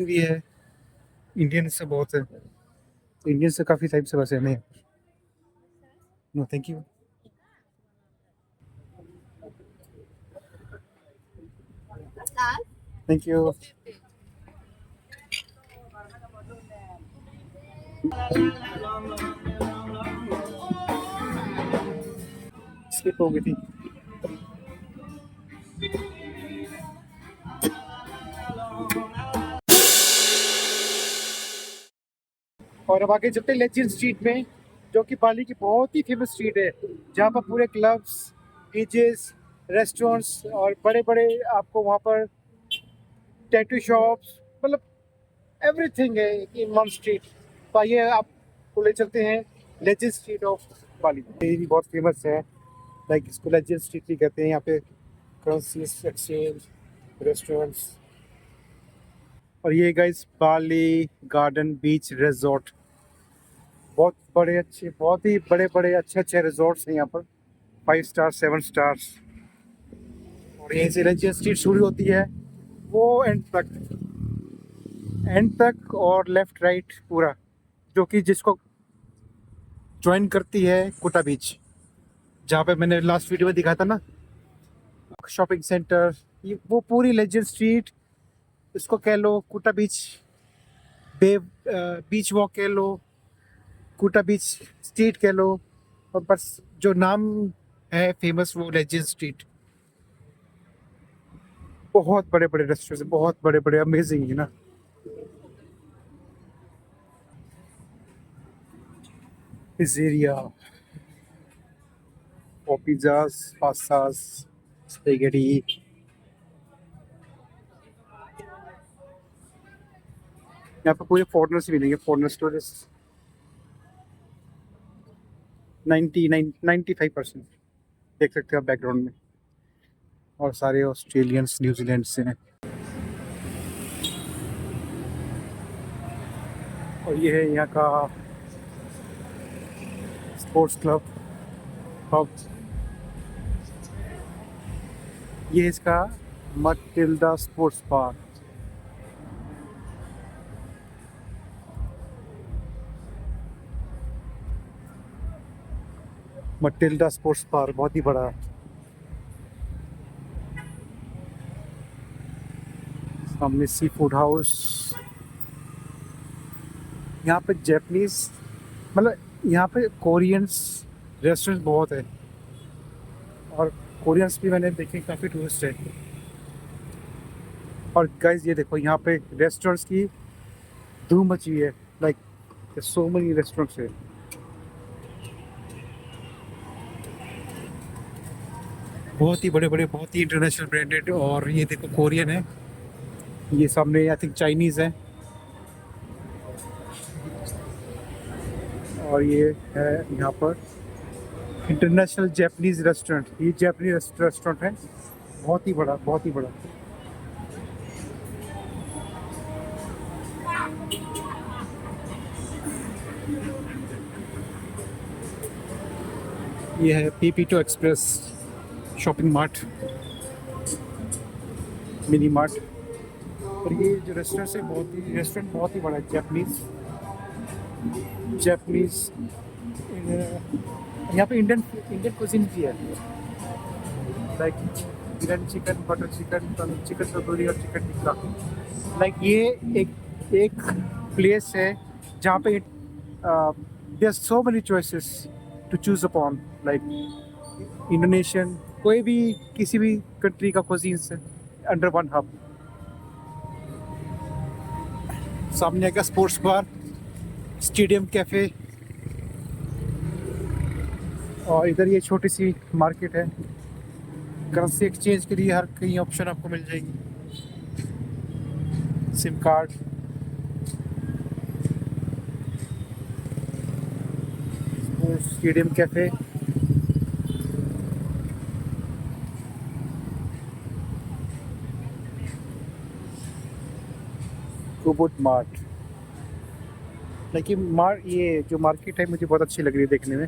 Indian भी है, Indian से बहुत है, तो इंडियन से काफ़ी टाइप से बसे नहीं। No thank you. Thank you. Skip हो गई थी। और अब आगे चलते हैं लेजियन स्ट्रीट में, जो कि बाली की बहुत ही फेमस स्ट्रीट है, जहाँ पर पूरे क्लब्स, बीचेस, रेस्टोरेंट्स और बड़े बड़े आपको वहाँ पर टैटू शॉप्स, मतलब एवरीथिंग है इन वन स्ट्रीट। तो आइए आपको ले चलते हैं लेजियन स्ट्रीट ऑफ बाली। ये भी बहुत फेमस है, लाइक इसको लेजियन स्ट्रीट भी कहते हैं। यहाँ पे करेंसीज एक्सचेंज, रेस्टोरेंट्स। और ये गाइस बाली गार्डन बीच रिजॉर्ट, बहुत बड़े अच्छे, बहुत ही बड़े बड़े अच्छे अच्छे रिजॉर्ट्स हैं यहाँ पर, 5 स्टार 7 स्टार्स। और यहीं से लेजियन स्ट्रीट शुरू होती है, वो एंड तक और लेफ्ट राइट पूरा, जो कि जिसको ज्वाइन करती है कुटा बीच, जहाँ पे मैंने लास्ट वीडियो में दिखाया था ना, शॉपिंग सेंटर। ये वो पूरी लेजियन स्ट्रीट इसको कह लो, कुटा बीच बे बीच वॉक कह लो, कुटा बीच स्ट्रीट कह लो, और बस जो नाम है फेमस वो लेजियन स्ट्रीट। बहुत बड़े बड़े रेस्टोरेंट, बहुत बड़े बड़े, अमेजिंग है ना। पिज़्ज़ेरिया और पिज़्ज़ास, पास्तास, स्पेगेटी। यहाँ पे पूरे फॉरेनर्स मिलेंगे, फॉरेनर्स टूरिस्ट 95% देख सकते हो आप बैकग्राउंड में, और सारे ऑस्ट्रेलियंस न्यूजीलैंड से हैं। और ये है यहाँ का स्पोर्ट्स क्लब हब, ये इसका Matilda sports park. Matilda sports park बहुत ही बड़ा है। सामने सी फूड हाउस। यहाँ पे जैपनीज, मतलब यहाँ पे कोरियंस रेस्टोरेंट बहुत है, और कोरियंस भी मैंने देखे, काफ़ी टूरिस्ट है। और गाइस ये देखो, यहाँ पे रेस्टोरेंट्स की धूम मची हुई है, लाइक सो मेनी रेस्टोरेंट्स है। बहुत ही बड़े बड़े, बहुत ही इंटरनेशनल ब्रांडेड। और ये देखो कोरियन है, ये सामने आई थिंक चाइनीज़ है, और ये है यहाँ पर इंटरनेशनल जैपनीज रेस्टोरेंट। ये जैपनीज रेस्टोरेंट है, बहुत ही बड़ा, बहुत ही बड़ा। ये है पीपीटो express shopping mart, mini mart. और ये जो रेस्टोरेंट है, बहुत ही बड़ा है, जैपनीज। यहाँ पे इंडियन इंडियन कुजिन भी है, like biryani chicken, butter chicken, chicken tandoori और चिकन टिक्का। लाइक ये एक प्लेस है जहाँ पे there so many choices to choose upon, like Indonesian, कोई भी किसी भी कंट्री का कुजीन्स अंडर वन हब। सामने आएगा स्पोर्ट्स बार, स्टेडियम कैफे, और इधर ये छोटी सी मार्केट है। करेंसी एक्सचेंज के लिए हर कई ऑप्शन आपको मिल जाएगी, सिम कार्ड। स्टेडियम कैफे, कुबुट मार्ट। लेकिन ये जो मार्केट है मुझे बहुत अच्छी लग रही है देखने में।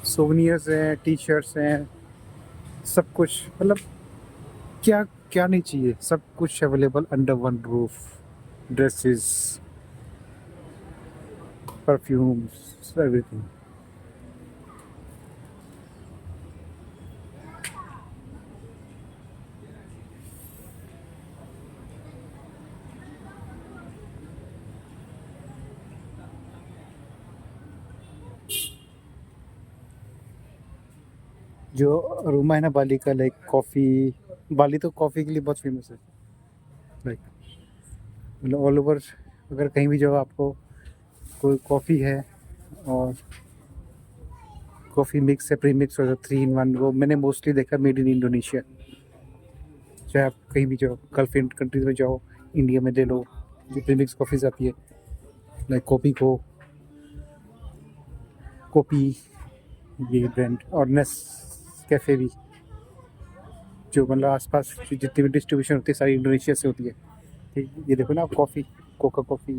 सोवेनियर्स हैं, टी शर्ट्स हैं, सब कुछ, मतलब क्या क्या नहीं चाहिए, सब कुछ available under one roof. Dresses, perfumes, everything. जो रूम है ना बाली का, लाइक कॉफ़ी, बाली तो कॉफ़ी के लिए बहुत फेमस है। लाइक मतलब ऑल ओवर, अगर कहीं भी जाओ आपको कोई कॉफ़ी है, और कॉफ़ी मिक्स है, प्री मिक्स और 3 in 1, वो मैंने मोस्टली देखा मेड इन इंडोनेशिया। चाहे आप कहीं भी जाओ, गल्फ कंट्रीज में जाओ, इंडिया में ले लो, जो प्री मिक्स कॉफ़ीज आती है, लाइक कॉपी, ये ब्रांड, और नेस कैफ़े भी, जो मतलब आसपास जितनी भी डिस्ट्रीब्यूशन होती है सारी इंडोनेशिया से होती है। ठीक, ये देखो ना आप, कॉफ़ी, कोका कॉफ़ी,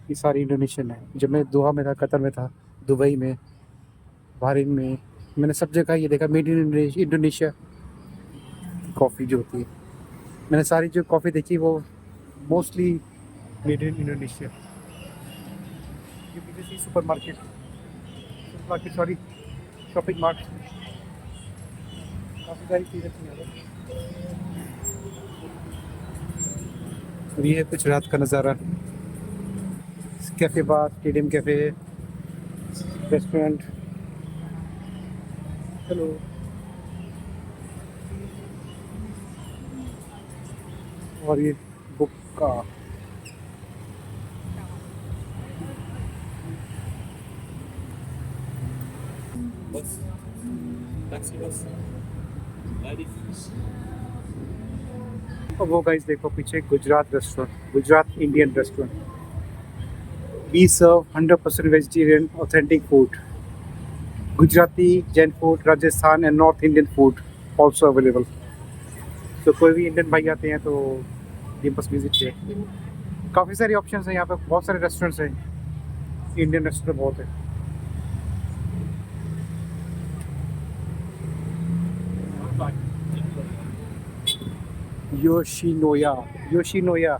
ये सारी इंडोनेशियन है। जब मैं दोहा में था, कतर में था, दुबई में, बहरीन में, मैंने सब जगह ये देखा मेड इन इंडोनेशिया कॉफ़ी जो होती है। मैंने सारी जो कॉफ़ी देखी वो मोस्टली मेड इन इंडोनेशिया। ये पीछे super market, sorry, shopping mart, काफ़ी सारी चीज़ें थी यहाँ पर। और ये है कुछ रात का नज़ारा। कैफ़े बार, स्टेडियम कैफ़े, रेस्टोरेंट। हेलो। और ये बुक का, बस, टैक्सी बस, और वो गाइस देखो पीछे Gujarat restaurant, Gujarat Indian restaurant. We serve 100% vegetarian authentic food, Gujarati, Jain food, Rajasthan and north Indian food also available. तो कोई भी इंडियन भाई आते हैं तो ये बस विजिट किए। काफ़ी सारी ऑप्शंस हैं यहाँ पे, बहुत सारे रेस्टोरेंट्स हैं, इंडियन रेस्टोरेंट बहुत है। योशिनोया, योशिनोया।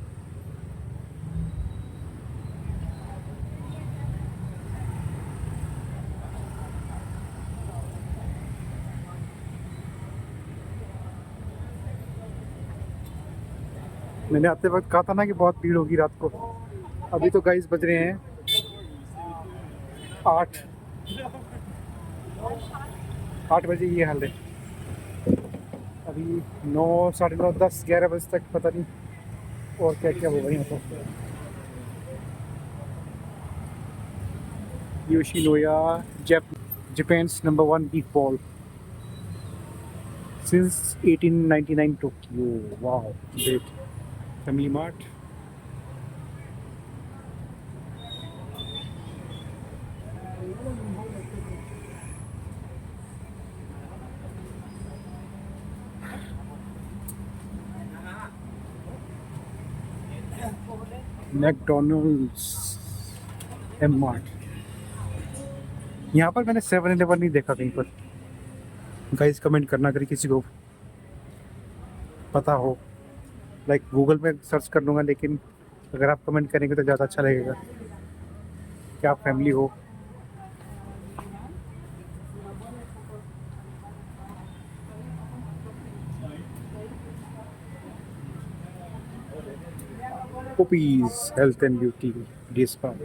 मैंने आते वक्त कहा था ना कि बहुत भीड़ होगी रात को। अभी तो गाइस बज रहे हैं 8, 8 बजे, ये हाल है। अभी 9, 9:30, 10, 11 बजे तक पता नहीं और क्या क्या होगा यहाँ पर। Yoshinoya, Japan's number 1 beef bowl since 1899, Tokyo. Wow, great. Family mart, McDonald's, M mart. यहाँ पर मैंने 7-Eleven नहीं देखा कहीं पर। गाइस कमेंट करना अगर किसी को पता हो, लाइक गूगल पे सर्च कर लूँगा, लेकिन अगर आप कमेंट करेंगे तो ज़्यादा अच्छा लगेगा कि आप फैमिली हो। Poppies Health and Beauty Day Spa।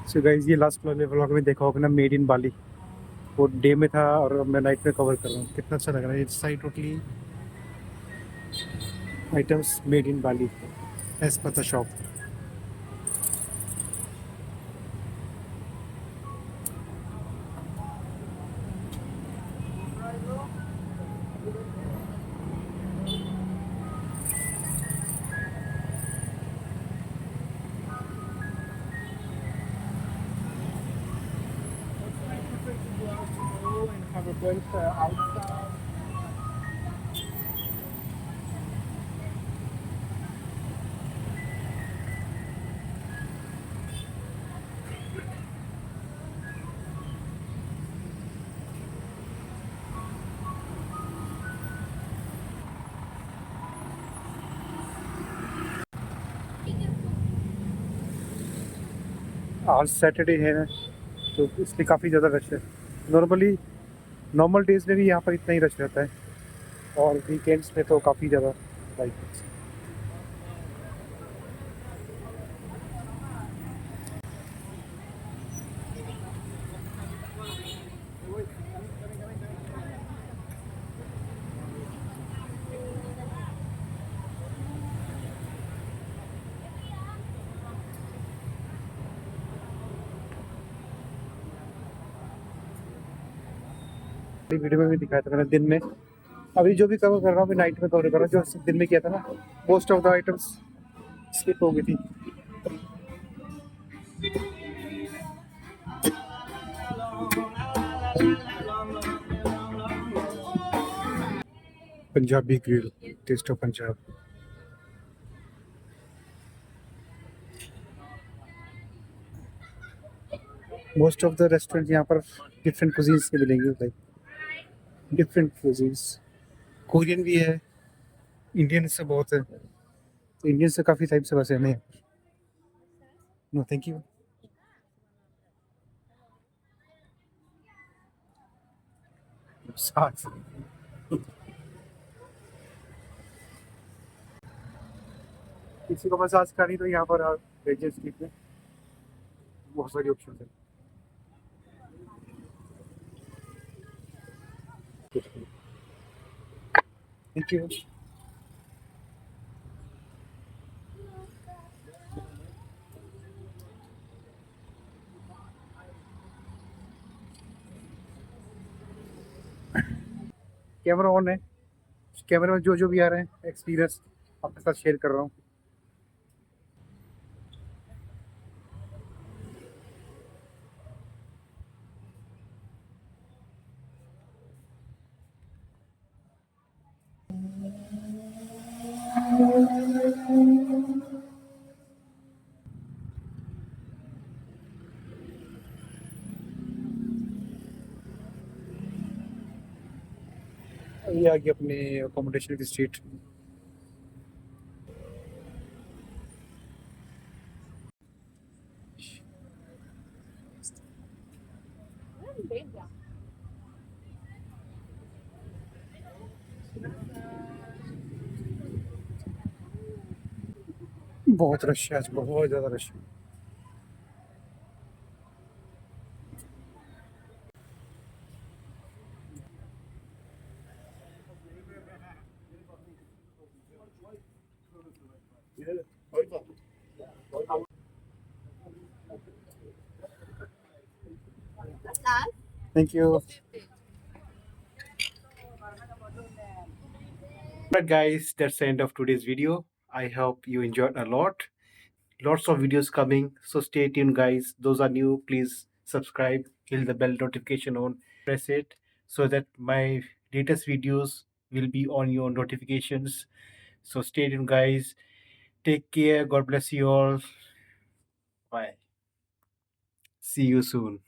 So guys, ये लास्ट वाले व्लॉग में देखा होगा ना, मेड इन बाली, वो डे में था और मैं नाइट में कवर कर रहा हूँ। कितना अच्छा लग रहा है ये side totally. items made in Bali as per the shop. आज सैटरडे है तो इसलिए काफ़ी ज़्यादा रश है। नॉर्मली नॉर्मल डेज में भी यहाँ पर इतना ही रश रहता है और वीकेंड्स में तो काफ़ी ज़्यादा लाइक। वीडियो में भी दिखाया था मैंने दिन में। अभी जो भी कवर कर रहा हूँ अभी नाइट में कवर कर रहा हूँ, जो दिन में किया था ना most of the items skip हो गई थी। Punjabi grill, taste of Punjab. Most of the restaurant यहाँ पर डिफरेंट कुजीन्स के मिलेंगे, लाइक डिफरेंट कुजीन्स। कोरियन भी है, इंडियन से बहुत है, तो इंडियन से काफ़ी टाइप से बसे हमें। No thank you. साथ किसी को मसाज करनी तो यहाँ पर लेजियन स्ट्रीट में बहुत सारी ऑप्शन है। Thank you. कैमरा ऑन है, कैमरे में जो जो भी आ रहे हैं एक्सपीरियंस आपके साथ शेयर कर रहा हूँ। ये आ गई अपने अकोमोडेशन की स्ट्रीट। बहुत रश है आज, बहुत ज़्यादा रश है। Thank you. But guys, that's the end of today's video. I hope you enjoyed a lot. Lots of videos coming, so stay tuned, guys. Those are new, please subscribe, hit the bell notification on, press it so that my latest videos will be on your notifications. So stay tuned, guys. Take care. God bless you all. Bye. See you soon.